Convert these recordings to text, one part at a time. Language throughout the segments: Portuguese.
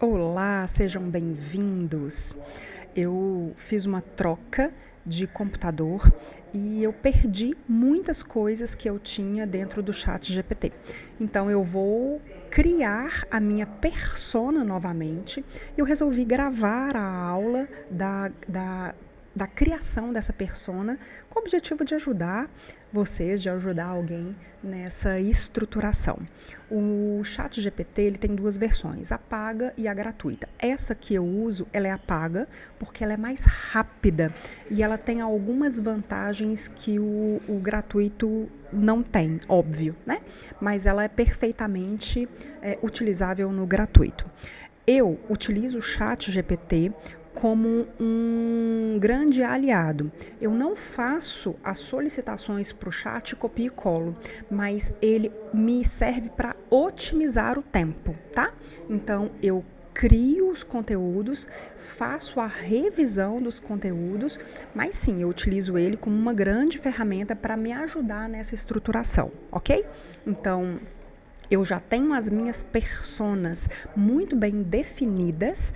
Olá, sejam bem-vindos. Eu fiz uma troca de computador e eu perdi muitas coisas que eu tinha dentro do chat GPT. Então eu vou criar a minha persona novamente. Eu resolvi gravar a aula da criação dessa persona com o objetivo de ajudar vocês, de ajudar alguém nessa estruturação. O chat GPT ele tem duas versões, a paga e a gratuita. Essa que eu uso, ela é a paga, porque ela é mais rápida e ela tem algumas vantagens que o gratuito não tem, óbvio, né? Mas ela é perfeitamente utilizável no gratuito. Eu utilizo o chat GPT como um grande aliado. Eu não faço as solicitações para o chat copia e colo, mas ele me serve para otimizar o tempo, tá? Então eu crio os conteúdos, faço a revisão dos conteúdos, mas sim, eu utilizo ele como uma grande ferramenta para me ajudar nessa estruturação, ok? Então, eu já tenho as minhas personas muito bem definidas,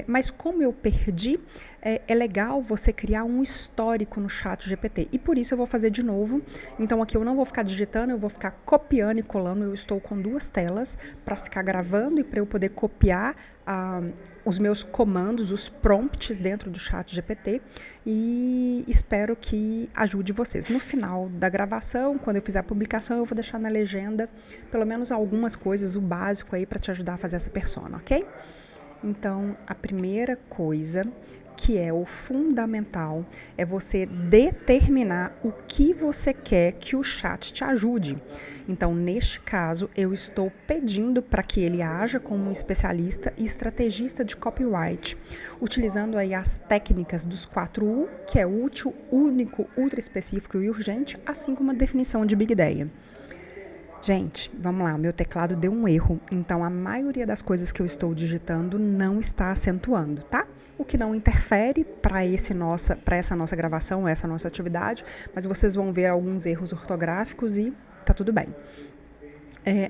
mas como eu perdi, é legal você criar um histórico no chat GPT. E por isso eu vou fazer de novo. Então aqui eu não vou ficar digitando, eu vou ficar copiando e colando. Eu estou com duas telas para ficar gravando e para eu poder copiar os meus comandos, os prompts dentro do chat GPT, e espero que ajude vocês. No final da gravação, quando eu fizer a publicação, eu vou deixar na legenda pelo menos algumas coisas, o básico aí para te ajudar a fazer essa persona, ok? Então, a primeira coisa que é o fundamental é você determinar o que você quer que o chat te ajude. Então, neste caso, eu estou pedindo para que ele haja como um especialista e estrategista de copyright, utilizando aí as técnicas dos 4U, que é útil, único, ultra específico e urgente, assim como a definição de Big Ideia. Gente, vamos lá, meu teclado deu um erro, então a maioria das coisas que eu estou digitando não está acentuando, tá? O que não interfere para essa nossa gravação, essa nossa atividade, mas vocês vão ver alguns erros ortográficos e tá tudo bem.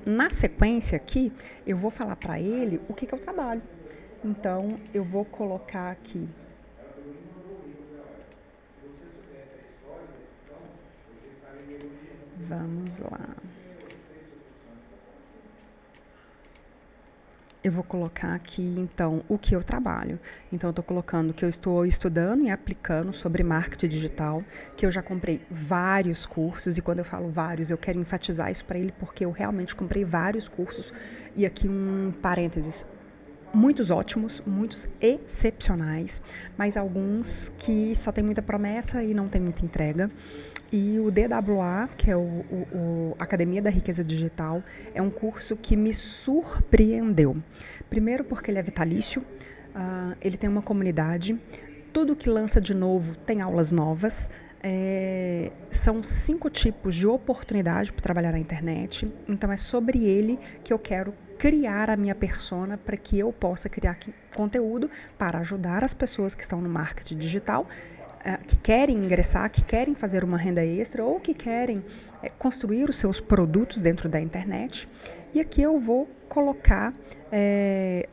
Na sequência aqui, eu vou falar para ele o que eu trabalho. Então, eu vou colocar aqui. Vamos lá. Eu vou colocar aqui, então, o que eu trabalho. Então, eu estou colocando que eu estou estudando e aplicando sobre marketing digital, que eu já comprei vários cursos, e quando eu falo vários, eu quero enfatizar isso para ele, porque eu realmente comprei vários cursos. E aqui um parênteses, muitos ótimos, muitos excepcionais, mas alguns que só tem muita promessa e não tem muita entrega. E o DWA, que é o Academia da Riqueza Digital, é um curso que me surpreendeu. Primeiro porque ele é vitalício, ele tem uma comunidade, tudo que lança de novo tem aulas novas, são 5 tipos de oportunidade para trabalhar na internet, então é sobre ele que eu quero criar a minha persona para que eu possa criar conteúdo para ajudar as pessoas que estão no marketing digital, que querem ingressar, que querem fazer uma renda extra ou que querem construir os seus produtos dentro da internet. E aqui eu vou colocar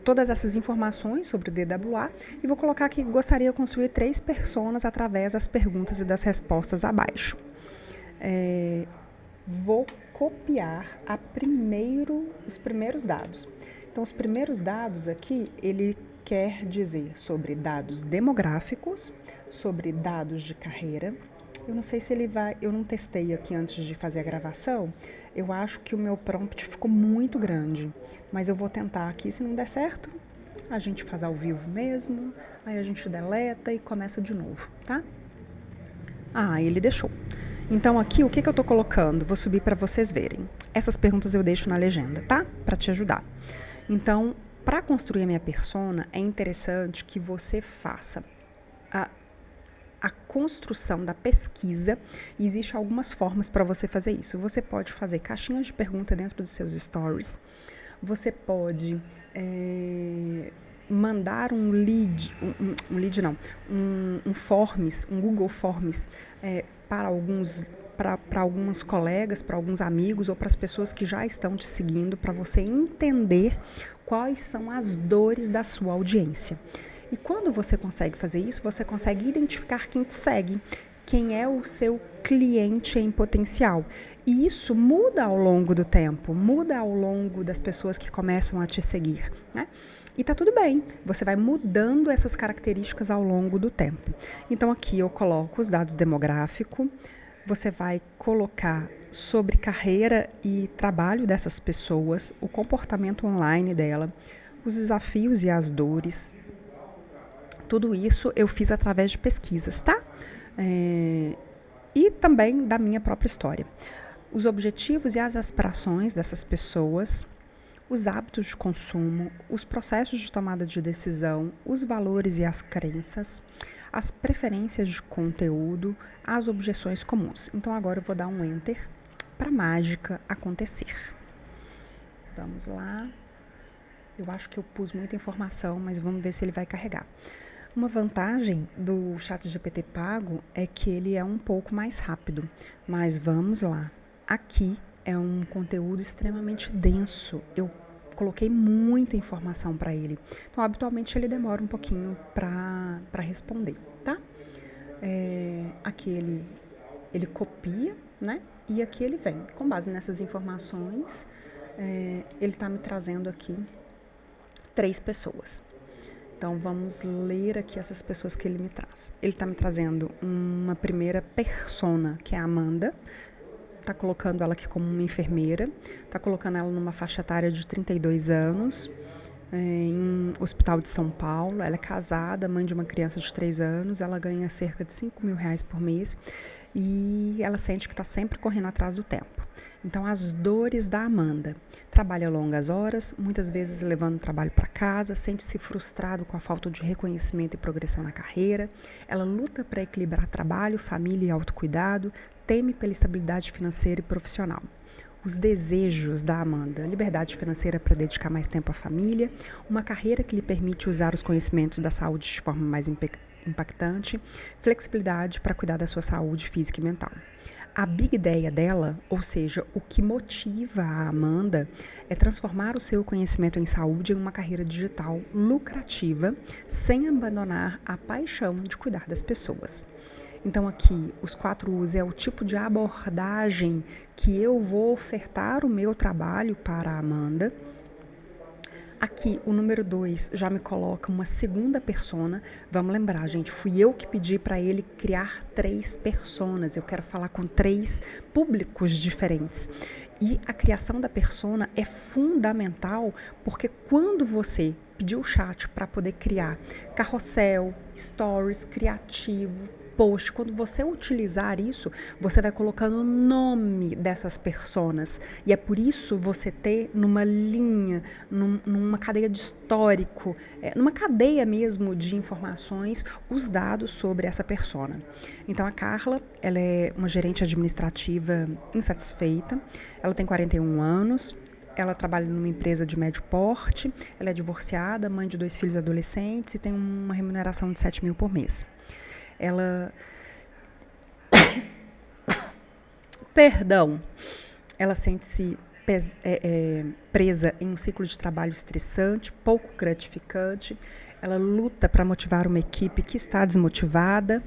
todas essas informações sobre o DWA e vou colocar que gostaria de construir 3 personas através das perguntas e das respostas abaixo. Vou copiar os primeiros dados. Então, os primeiros dados aqui, ele quer dizer sobre dados demográficos, sobre dados de carreira. Eu não sei se ele vai, eu não testei aqui antes de fazer a gravação, eu acho que o meu prompt ficou muito grande, mas eu vou tentar aqui, se não der certo, a gente faz ao vivo mesmo, aí a gente deleta e começa de novo, tá? Ele deixou. Então aqui, o que eu tô colocando? Vou subir para vocês verem. Essas perguntas eu deixo na legenda, tá? Para te ajudar. Então, para construir a minha persona, é interessante que você faça a construção da pesquisa. Existem algumas formas para você fazer isso. Você pode fazer caixinhas de pergunta dentro dos seus stories. Você pode mandar um Google Forms para alguns para alguns colegas, para alguns amigos ou para as pessoas que já estão te seguindo, para você entender quais são as dores da sua audiência. E quando você consegue fazer isso, você consegue identificar quem te segue, quem é o seu cliente em potencial. E isso muda ao longo do tempo, muda ao longo das pessoas que começam a te seguir, né? E tá tudo bem, você vai mudando essas características ao longo do tempo. Então aqui eu coloco os dados demográficos, você vai colocar sobre carreira e trabalho dessas pessoas, o comportamento online dela, os desafios e as dores. Tudo isso eu fiz através de pesquisas, tá? E também da minha própria história. Os objetivos e as aspirações dessas pessoas, os hábitos de consumo, os processos de tomada de decisão, os valores e as crenças, as preferências de conteúdo, as objeções comuns. Então agora eu vou dar um enter para a mágica acontecer. Vamos lá. Eu acho que eu pus muita informação, mas vamos ver se ele vai carregar. Uma vantagem do ChatGPT pago é que ele é um pouco mais rápido, mas vamos lá. Aqui é um conteúdo extremamente denso. Eu coloquei muita informação para ele. Então, habitualmente, ele demora um pouquinho para responder, tá? Aqui ele copia, né? E aqui ele vem. Com base nessas informações, ele está me trazendo aqui 3 pessoas. Então, vamos ler aqui essas pessoas que ele me traz. Ele está me trazendo uma primeira persona, que é a Amanda. Está colocando ela aqui como uma enfermeira, está colocando ela numa faixa etária de 32 anos, em um hospital de São Paulo. Ela é casada, mãe de uma criança de 3 anos, ela ganha cerca de R$5.000 por mês e ela sente que está sempre correndo atrás do tempo. Então, as dores da Amanda: trabalha longas horas, muitas vezes levando o trabalho para casa, sente-se frustrado com a falta de reconhecimento e progressão na carreira. Ela luta para equilibrar trabalho, família e autocuidado, teme pela estabilidade financeira e profissional. Os desejos da Amanda: liberdade financeira para dedicar mais tempo à família, uma carreira que lhe permite usar os conhecimentos da saúde de forma mais impactante, flexibilidade para cuidar da sua saúde física e mental. A big ideia dela, ou seja, o que motiva a Amanda, é transformar o seu conhecimento em saúde em uma carreira digital lucrativa, sem abandonar a paixão de cuidar das pessoas. Então aqui, os 4 U's é o tipo de abordagem que eu vou ofertar o meu trabalho para a Amanda. Aqui, o número 2 já me coloca uma segunda persona. Vamos lembrar, gente, fui eu que pedi para ele criar 3 personas. Eu quero falar com 3 públicos diferentes. E a criação da persona é fundamental, porque quando você pediu o chat para poder criar carrossel, stories, criativo, post, quando você utilizar isso, você vai colocando o nome dessas personas. E é por isso você ter numa linha, numa cadeia de histórico, numa cadeia mesmo de informações, os dados sobre essa persona. Então a Carla, ela é uma gerente administrativa insatisfeita, ela tem 41 anos, ela trabalha numa empresa de médio porte, ela é divorciada, mãe de 2 filhos adolescentes e tem uma remuneração de 7 mil por mês. Ela ela sente-se presa em um ciclo de trabalho estressante, pouco gratificante. Ela luta para motivar uma equipe que está desmotivada.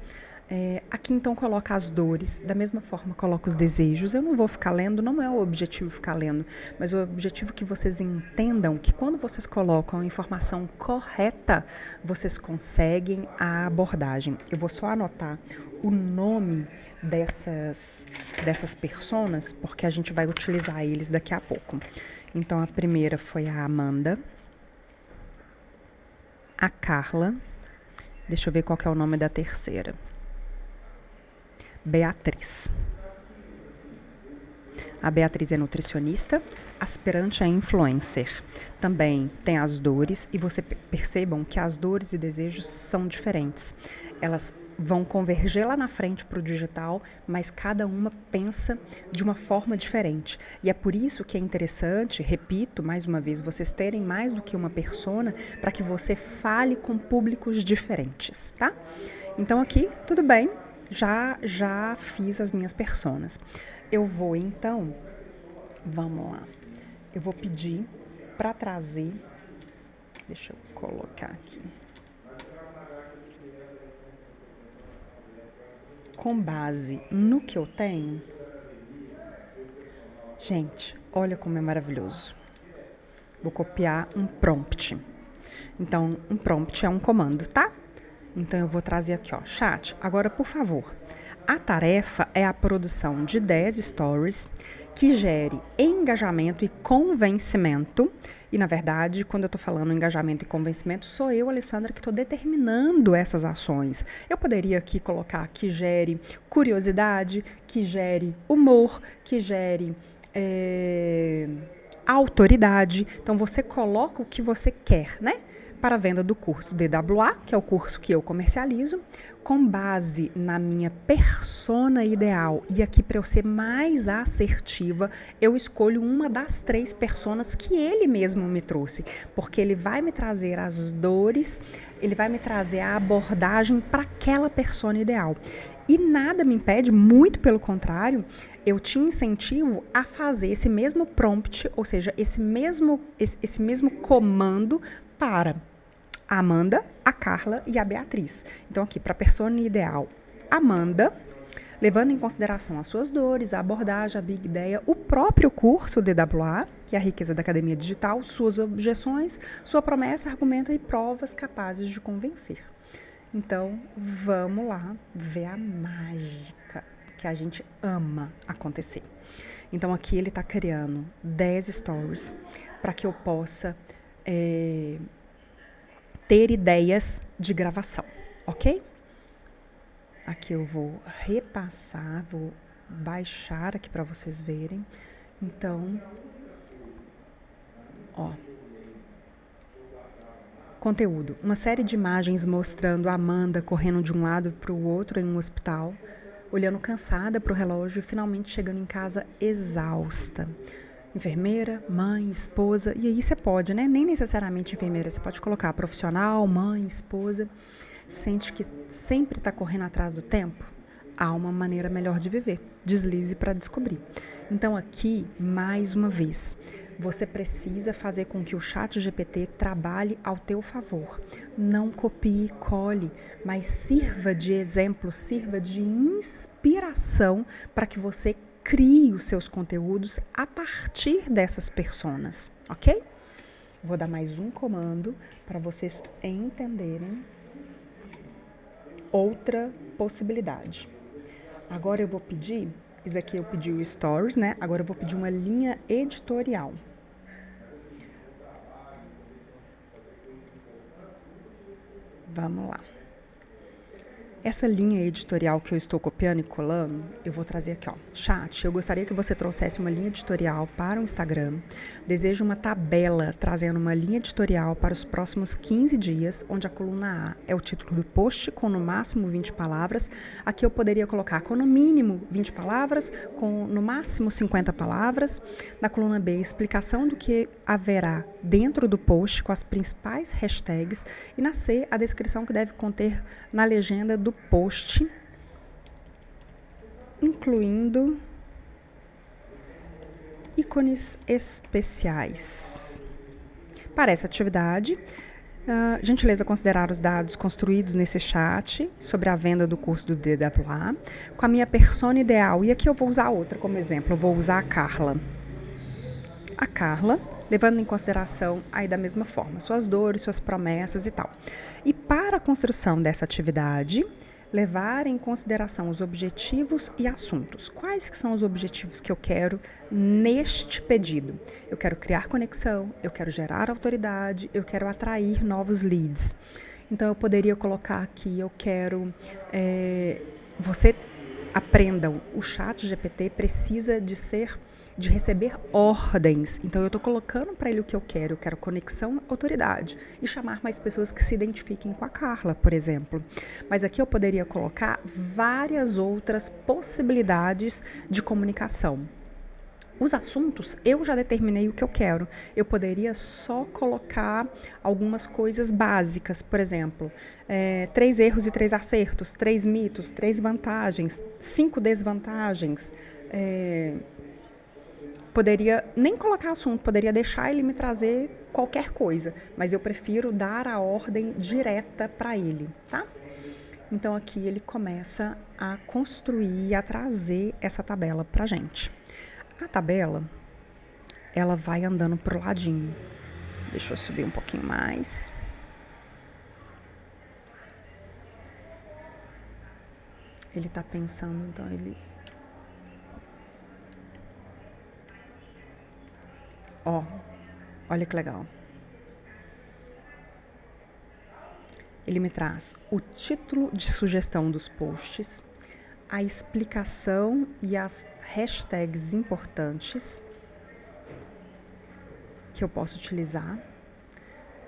Aqui então coloca as dores, da mesma forma coloca os desejos. Eu não vou ficar lendo, não é o objetivo ficar lendo, mas o objetivo é que vocês entendam que quando vocês colocam a informação correta, vocês conseguem a abordagem. Eu vou só anotar o nome dessas personas, porque a gente vai utilizar eles daqui a pouco. Então a primeira foi a Amanda, a Carla, deixa eu ver qual que é o nome da terceira. Beatriz. A Beatriz é nutricionista, aspirante a influencer. Também tem as dores, e você percebam que as dores e desejos são diferentes. Elas vão converger lá na frente para o digital, mas cada uma pensa de uma forma diferente. E é por isso que é interessante, repito mais uma vez, vocês terem mais do que uma persona para que você fale com públicos diferentes, tá? Então aqui, tudo bem. já fiz as minhas personas. Eu vou então, vamos lá. Eu vou pedir para trazer, deixa eu colocar aqui. Com base no que eu tenho, gente, olha como é maravilhoso. Vou copiar um prompt. Então, um prompt é um comando, tá? Então, eu vou trazer aqui, ó, chat. Agora, por favor, a tarefa é a produção de 10 stories que gere engajamento e convencimento. E, na verdade, quando eu tô falando engajamento e convencimento, sou eu, Alessandra, que tô determinando essas ações. Eu poderia aqui colocar que gere curiosidade, que gere humor, que gere autoridade. Então, você coloca o que você quer, né? Para a venda do curso DWA, que é o curso que eu comercializo, com base na minha persona ideal. E aqui, para eu ser mais assertiva, eu escolho uma das 3 personas que ele mesmo me trouxe, porque ele vai me trazer as dores, ele vai me trazer a abordagem para aquela persona ideal. E nada me impede, muito pelo contrário, eu te incentivo a fazer esse mesmo prompt, ou seja, esse mesmo comando para a Amanda, a Carla e a Beatriz. Então, aqui, para a persona ideal, Amanda, levando em consideração as suas dores, a abordagem, a big ideia, o próprio curso DWA, que é a riqueza da academia digital, suas objeções, sua promessa, argumenta e provas capazes de convencer. Então, vamos lá ver a mágica que a gente ama acontecer. Então, aqui ele está criando 10 stories para que eu possa ter ideias de gravação, ok? Aqui eu vou repassar, vou baixar aqui para vocês verem. Então, ó. Conteúdo. Uma série de imagens mostrando a Amanda correndo de um lado para o outro em um hospital, olhando cansada para o relógio e finalmente chegando em casa exausta. Enfermeira, mãe, esposa, e aí você pode, né? Nem necessariamente enfermeira, você pode colocar profissional, mãe, esposa. Sente que sempre está correndo atrás do tempo? Há uma maneira melhor de viver. Deslize para descobrir. Então aqui, mais uma vez, você precisa fazer com que o ChatGPT trabalhe ao teu favor. Não copie, cole, mas sirva de exemplo, sirva de inspiração para que você crie os seus conteúdos a partir dessas personas, ok? Vou dar mais um comando para vocês entenderem outra possibilidade. Agora eu vou pedir, isso aqui eu pedi o Stories, né? Agora eu vou pedir uma linha editorial. Vamos lá. Essa linha editorial que eu estou copiando e colando, eu vou trazer aqui, ó. Chat, eu gostaria que você trouxesse uma linha editorial para o Instagram. Desejo uma tabela trazendo uma linha editorial para os próximos 15 dias, onde a coluna A é o título do post, com no máximo 20 palavras. Aqui eu poderia colocar com no mínimo 20 palavras, com no máximo 50 palavras. Na coluna B, explicação do que haverá dentro do post, com as principais hashtags. E na C, a descrição que deve conter na legenda do post, incluindo ícones especiais. Para essa atividade, gentileza considerar os dados construídos nesse chat sobre a venda do curso do DWA com a minha persona ideal. E aqui eu vou usar outra como exemplo, eu vou usar a Carla. A Carla, levando em consideração aí da mesma forma, suas dores, suas promessas e tal. E para a construção dessa atividade, levar em consideração os objetivos e assuntos. Quais que são os objetivos que eu quero neste pedido? Eu quero criar conexão, eu quero gerar autoridade, eu quero atrair novos leads. Então, eu poderia colocar aqui, eu quero... você aprendam, o ChatGPT precisa de receber ordens. Então, eu estou colocando para ele o que eu quero conexão, autoridade e chamar mais pessoas que se identifiquem com a Carla, por exemplo. Mas aqui eu poderia colocar várias outras possibilidades de comunicação. Os assuntos, eu já determinei o que eu quero. Eu poderia só colocar algumas coisas básicas, por exemplo, 3 erros e 3 acertos, 3 mitos, 3 vantagens, 5 desvantagens. Poderia nem colocar assunto, poderia deixar ele me trazer qualquer coisa, mas eu prefiro dar a ordem direta para ele, tá? Então aqui ele começa a construir, a trazer essa tabela pra gente. A tabela, ela vai andando pro ladinho. Deixa eu subir um pouquinho mais. Ele tá pensando, então ele... Ó, olha que legal. Ele me traz o título de sugestão dos posts, a explicação e as hashtags importantes que eu posso utilizar.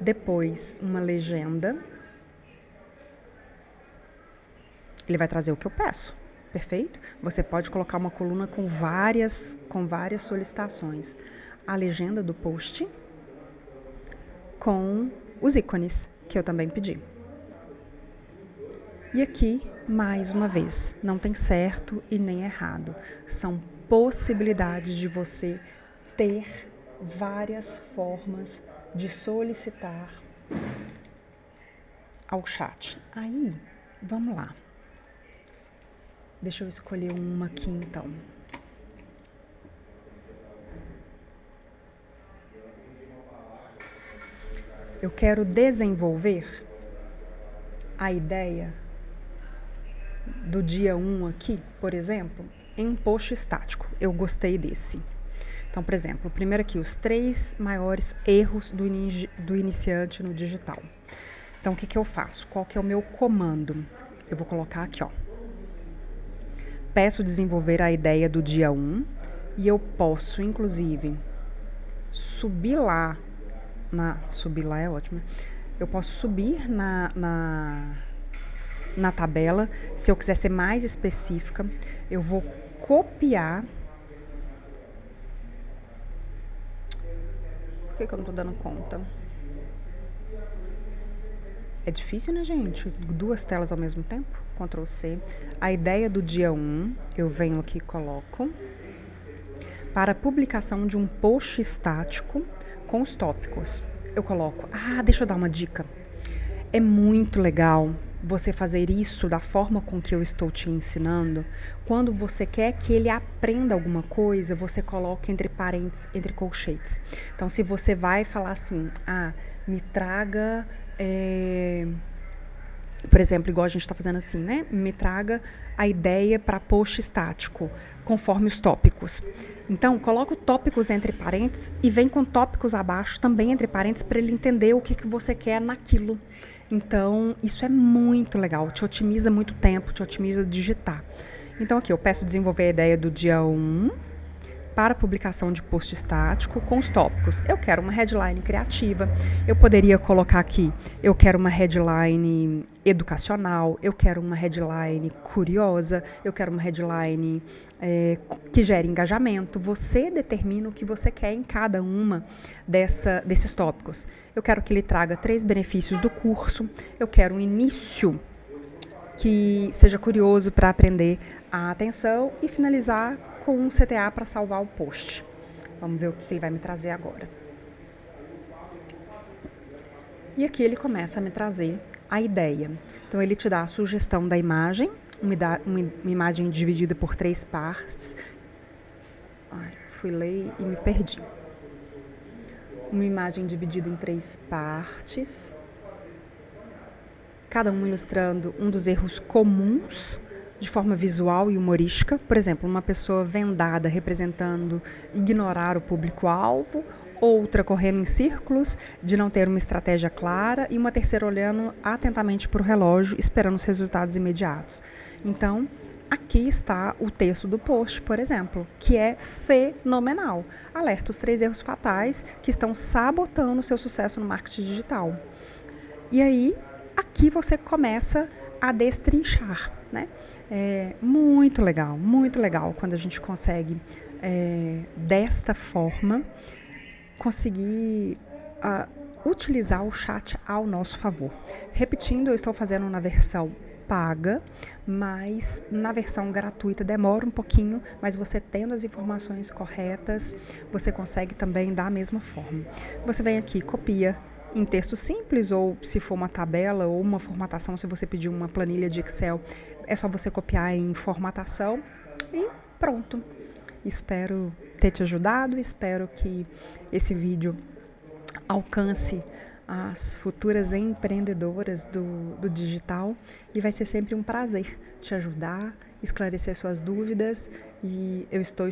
Depois, uma legenda. Ele vai trazer o que eu peço, perfeito? Você pode colocar uma coluna com várias solicitações. A legenda do post com os ícones que eu também pedi. E aqui, mais uma vez, não tem certo e nem errado. São possibilidades de você ter várias formas de solicitar ao chat. Aí, vamos lá. Deixa eu escolher uma aqui, então. Eu quero desenvolver a ideia do dia 1 aqui, por exemplo, em um post estático. Eu gostei desse. Então, por exemplo, primeiro aqui, os 3 maiores erros do iniciante no digital. Então, o que que eu faço? Qual que é o meu comando? Eu vou colocar aqui, ó. Peço desenvolver a ideia do dia 1 e eu posso, inclusive, subir lá é ótimo. Eu posso subir na tabela. Se eu quiser ser mais específica, eu vou copiar. Por que eu não tô dando conta? É difícil, né, gente? 2 telas ao mesmo tempo. Ctrl C. A ideia do dia 1, eu venho aqui e coloco. Para publicação de um post estático com os tópicos. Eu coloco. Deixa eu dar uma dica. É muito legal você fazer isso da forma com que eu estou te ensinando. Quando você quer que ele aprenda alguma coisa, você coloca entre parênteses, entre colchetes. Então, se você vai falar assim, me traga, por exemplo, igual a gente está fazendo assim, né? Me traga a ideia para post estático, conforme os tópicos. Então, coloca tópicos entre parênteses e vem com tópicos abaixo também entre parênteses para ele entender o que você quer naquilo. Então, isso é muito legal, te otimiza muito tempo, te otimiza digitar. Então, aqui eu peço desenvolver a ideia do dia 1 para publicação de post estático com os tópicos. Eu quero uma headline criativa, eu poderia colocar aqui, eu quero uma headline educacional, eu quero uma headline curiosa, eu quero uma headline que gere engajamento. Você determina o que você quer em cada uma desses tópicos. Eu quero que ele traga 3 benefícios do curso, eu quero um início que seja curioso para aprender a atenção e finalizar com um CTA para salvar o post. Vamos ver o que ele vai me trazer agora. E aqui ele começa a me trazer a ideia. Então, ele te dá a sugestão da imagem, uma imagem dividida por 3 partes. Fui ler e me perdi. Uma imagem dividida em 3 partes, cada uma ilustrando um dos erros comuns de forma visual e humorística. Por exemplo, uma pessoa vendada representando ignorar o público-alvo, outra correndo em círculos de não ter uma estratégia clara e uma terceira olhando atentamente para o relógio, esperando os resultados imediatos. Então, aqui está o texto do post, por exemplo, que é fenomenal. Alerta os 3 erros fatais que estão sabotando o seu sucesso no marketing digital. E aí, aqui você começa a destrinchar, né? É muito legal quando a gente consegue desta forma, conseguir utilizar o chat ao nosso favor. Repetindo, eu estou fazendo na versão paga, mas na versão gratuita demora um pouquinho, mas você tendo as informações corretas, você consegue também da mesma forma. Você vem aqui, copia em texto simples, ou se for uma tabela ou uma formatação, se você pedir uma planilha de Excel, é só você copiar em formatação e pronto. Espero ter te ajudado, espero que esse vídeo alcance as futuras empreendedoras do digital, e vai ser sempre um prazer te ajudar, esclarecer suas dúvidas, e eu estou